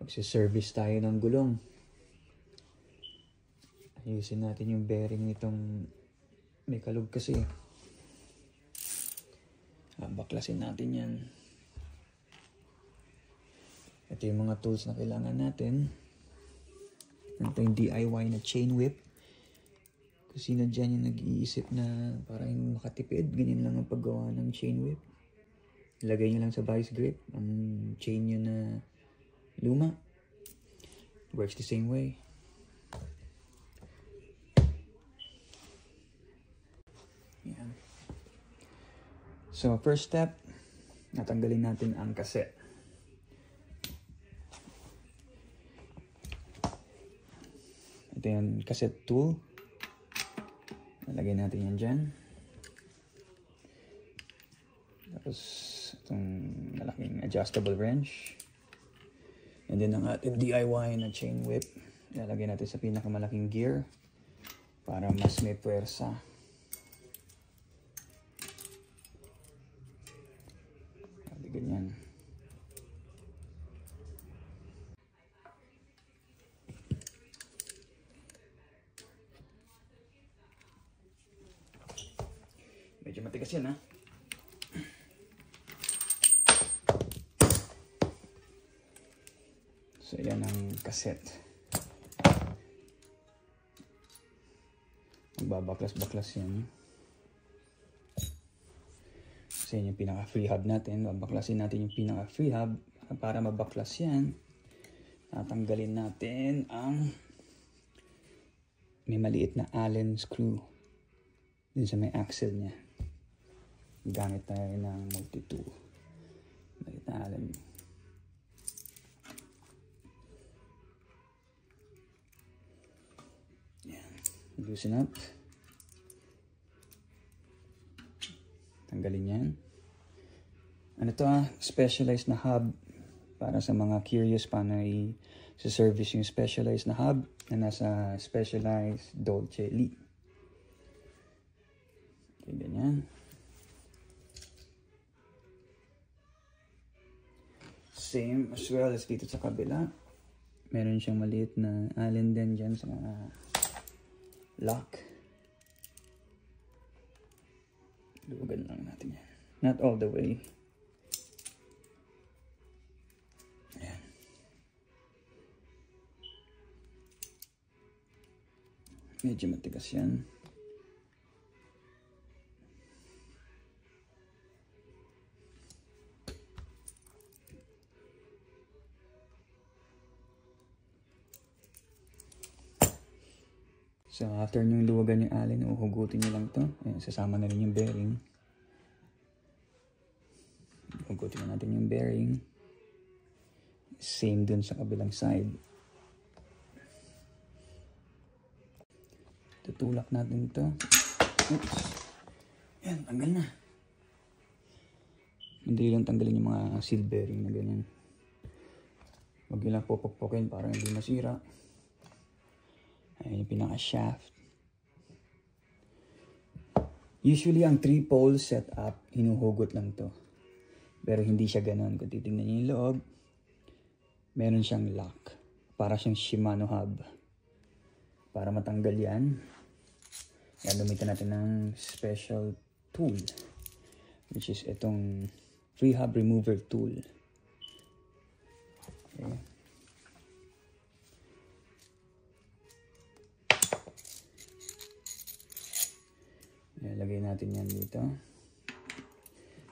Magsiservice tayo ng gulong. Ayusin natin yung bearing nitong may kalog kasi. Baklasin natin yan. Ito yung mga tools na kailangan natin. Ito yung DIY na chain whip. Kung sino dyan yung nag-iisip na parang makatipid, ganyan lang ang paggawa ng chain whip. Ilagay nyo lang sa vice grip ang chain nyo na luma. Works the same way. Yan. So, first step, natanggalin natin ang cassette. Ito yung cassette tool. Nalagay natin yan dyan. Tapos, itong malaking adjustable wrench. And then, ang ating DIY na chain whip. Ilalagay natin sa pinakamalaking gear para mas may puwersa. Ganyan. Medyo matigas yan, ha? So, yan ang cassette. Magbabaklas-baklas yan. So, yan yung pinaka-free hub natin. Babaklasin natin yung pinaka-free hub. Para mabaklas yan, tatanggalin natin ang may maliit na Allen screw din sa may axle niya. Gamit tayo ng multi-tool. Maliit na Allen. Yan. Loosen up. Tanggalin yan. Ano to, specialized na hub para sa mga curious paano i-service yung specialized na hub na nasa Specialized Dolce Elite. Okay, ganyan. Same as well as dito sa kabila. Meron siyang maliit na Allen din dyan sa mga lock. Luwagan lang natin yan. Not all the way. Ayan. Medyo matigas yan. So, after nyo luwagan yung allen, uhugutin nyo lang to. Ayan, sasama na rin yung bearing. Uhugutin na natin yung bearing. Same dun sa kabilang side. Tutulak natin to. Oops. Ayan, tanggal na. Hindi lang tanggalin yung mga seal bearing na ganyan. Huwag nyo lang popokpokin para hindi masira. Ayan yung pinaka-shaft. Usually, ang 3-pole setup, hinuhugot lang to. Pero hindi siya ganun. Kung titignan niyo yung loob, meron siyang lock. Para siyang Shimano hub. Para matanggal yan, gamitin natin ng special tool. Which is itong free hub remover tool. Okay. Ilagay natin yan dito.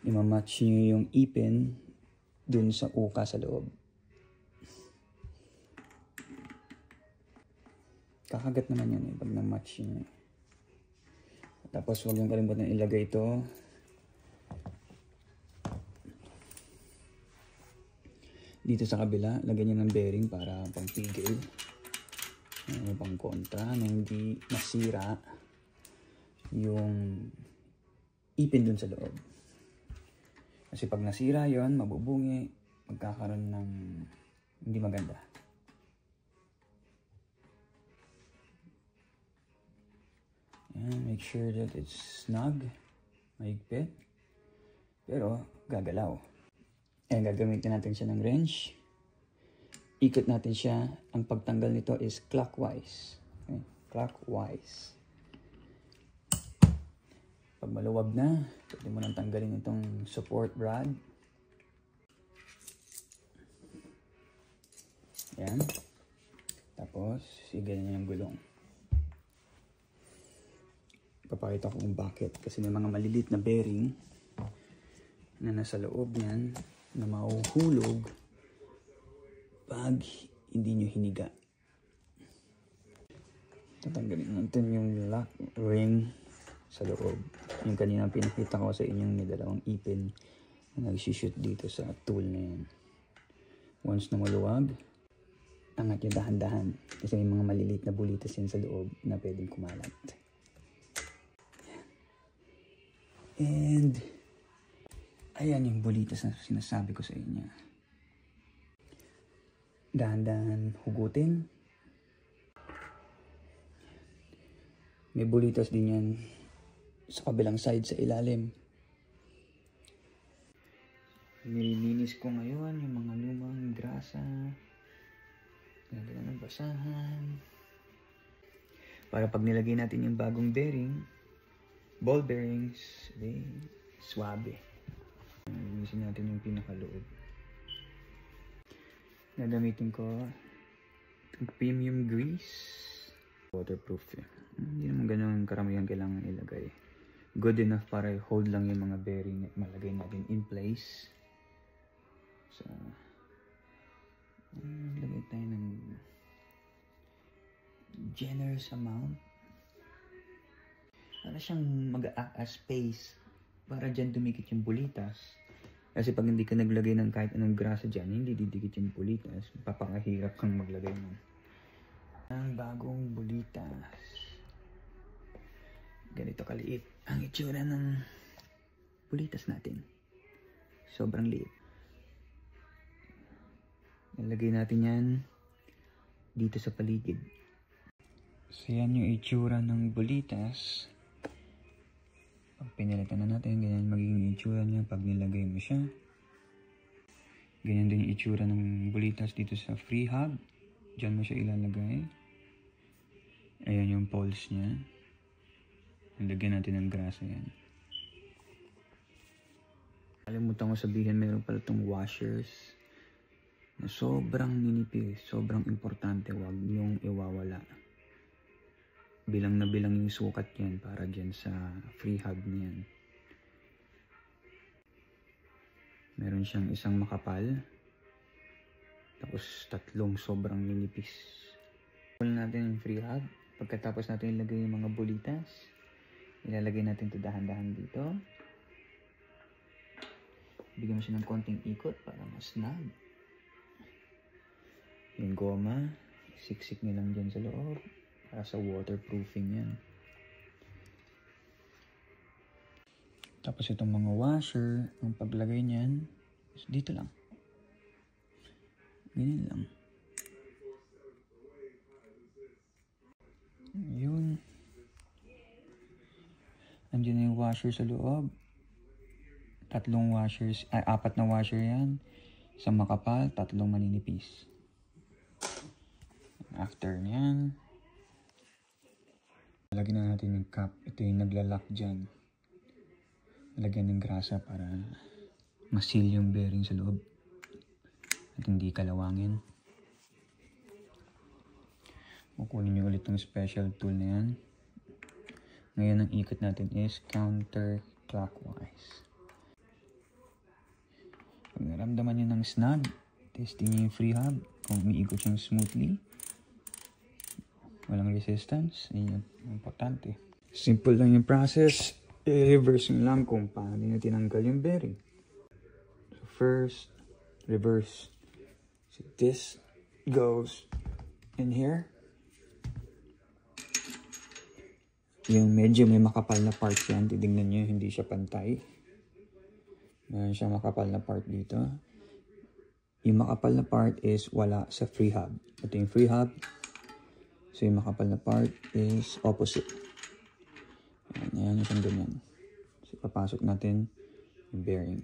Imamatch nyo yung ipin dun sa uka sa loob. Kakagat naman yan pag na-match nyo. Tapos huwag yung kalimutan ilagay ito dito sa kabila. Lagyan nyo ng bearing para pang pigil. Pang kontra na hindi masira yung ipin dun sa loob. Kasi pag nasira yon, mabubungi, magkakaroon ng hindi maganda. Ayan, make sure that it's snug, mahigpit, pero gagalaw. Ayan, gagamitin natin siya ng wrench ikot natin siya. Ang pagtanggal nito is clockwise. Okay? Clockwise. Pag maluwag na, pwede mo nang tanggalin itong support rod. Ayan. Tapos, sigayan yung gulong. Papakita ko kung bakit. Kasi may mga maliliit na bearing na nasa loob yan na mahuhulog pag hindi nyo hiniga. Tatanggalin natin yung lock ring sa loob. Yung kanina pinakita ko sa inyong may dalawang ipin na nag-shoot dito sa tool na yan. Once na maluwag, angat yung dahan-dahan. Kasi may mga maliliit na bulitas yan sa loob na pwedeng kumalat. And ayan yung bulitas na sinasabi ko sa inyo. Dahan-dahan hugutin. May bulitas din yan sa kabilang side sa ilalim. Nililinis ko ngayon yung mga lumang grasa. Nilagyan ng basahan. Para pag nilagay natin yung bagong bearing, ball bearings, swabe. Linisin natin yung pinakaloob. Gagamitin ko itong premium grease. Waterproof yun. Hindi naman ganun karamihan kailangan ilagay. Good enough para hold lang yung mga bearing at malagay natin in place. So, lagay tayo ng generous amount. Para siyang mag-act as space para dyan dumikit yung bulitas. Kasi pag hindi ka naglagay ng kahit anong grasa dyan, hindi didikit yung bulitas. Papakahirap kang maglagay ng bagong bulitas. Ganito kaliit ang itsura ng bulitas natin. Sobrang liit. Nilagay natin yan dito sa paligid. So yan yung itsura ng bulitas. Pag pinalitan na natin, ganyan magiging itsura niya pag nilagay mo siya. Ganyan din yung itsura ng bulitas dito sa free hub. Diyan mo siya ilalagay. Ayan yung poles niya. Nilagyan natin ng grasa yan. Kalimutan ko sabihin, meron pala itong washers na sobrang ninipis, sobrang importante, huwag niyong iwawala. Bilang na bilang yung sukat yan para dyan sa free hub niyan. Meron siyang isang makapal, tapos tatlong sobrang ninipis. Pull natin yung free hub. Pagkatapos natin ilagay yung mga bulitas, ilalagay natin ito dahan-dahan dito. Bigyan mo siya ng konting ikot para mas snug. Yung goma, siksik nyo lang dyan sa loob para sa waterproofing yan. Tapos itong mga washer, ang paglagay niyan, dito lang. Ganyan lang. Yun. Andiyan na yung washer sa loob. Tatlong washers, apat na washer yan. Isang makapal, tatlong maninipis. After nyan, lagyan na natin yung cap. Ito yung naglalak dyan. Lagyan ng grasa para masil yung bearing sa loob at hindi kalawangin. Kukunin nyo ulit yung special tool na yan. Ngayon ang ikot natin is counterclockwise. Pag naramdaman nyo ng snug, testing nyo yung free hub kung umiikot siyang smoothly. Walang resistance, yun yung importante. Simple lang yung process. I-reverse nyo lang kung paano nyo tinanggal yung bearing. So first, reverse. So this goes in here. Yung medyo may makapal na part yan. Titignan nyo, hindi siya pantay. Meron siya makapal na part dito. Yung makapal na part is wala sa free hub. Ito yung free hub. So yung makapal na part is opposite. Ayan yung ganyan. So papasok natin yung bearing.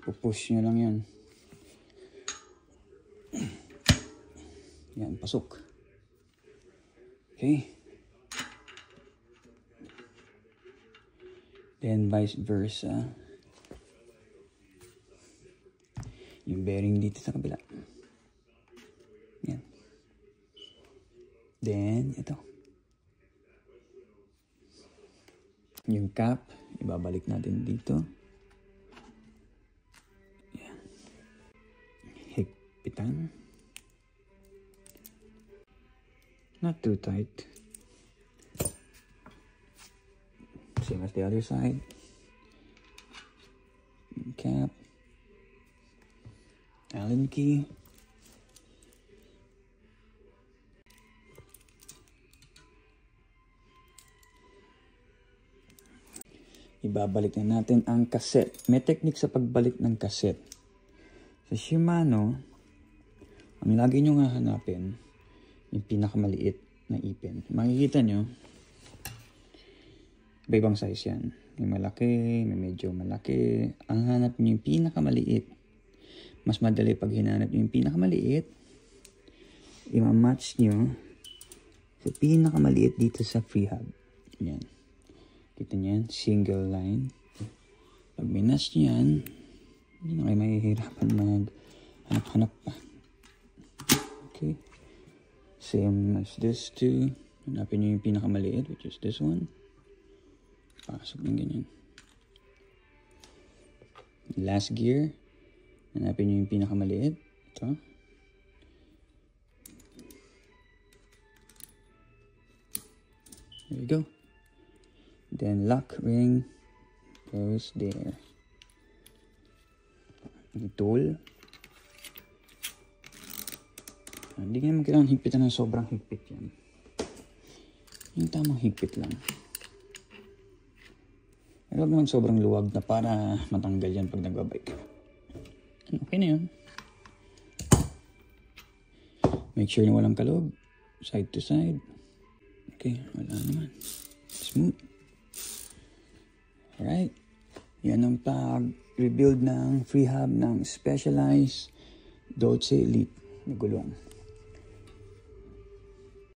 Pupush nyo lang yan. Yan, pasok. Okay. Then vice versa. Yung bearing dito sa kabila. Yan. Then, ito. Yung cap, ibabalik natin dito. Yan. Higpitan. Not too tight. Same as the other side. Cap. Allen key. Ibabalik na natin ang cassette. May technique sa pagbalik ng cassette. Sa Shimano, ang lagi nyo nga hanapin, yung pinakamaliit na ipin. Makikita nyo, iba-ibang size yan. May malaki, may medyo malaki. Ang hanap nyo yung pinakamaliit. Mas madali pag hinanap nyo yung pinakamaliit, i-match nyo sa pinakamaliit dito sa freehub. Yan. Kita nyo yan, single line. Pag minatch nyo yan, hindi na kayo mahihirapan maghanap-hanap pa. Okay. Same as this too. Hanapin nyo yung pinakamaliit, which is this one. Pasok ng ganyan. Last gear. Hanapin nyo yung pinakamaliit. Ito. There you go. Then lock ring goes there. The tool. Hindi ka naman kailangan higpitan ng sobrang higpit yan. Yung tamang higpit lang. Huwag naman sobrang luwag na para matanggal yan pag nagbabike. Okay na yun. Make sure na walang kalog. Side to side. Okay, wala naman. Smooth. Alright. Yan ang pag-rebuild ng freehub ng Specialized Dolce Elite na gulong.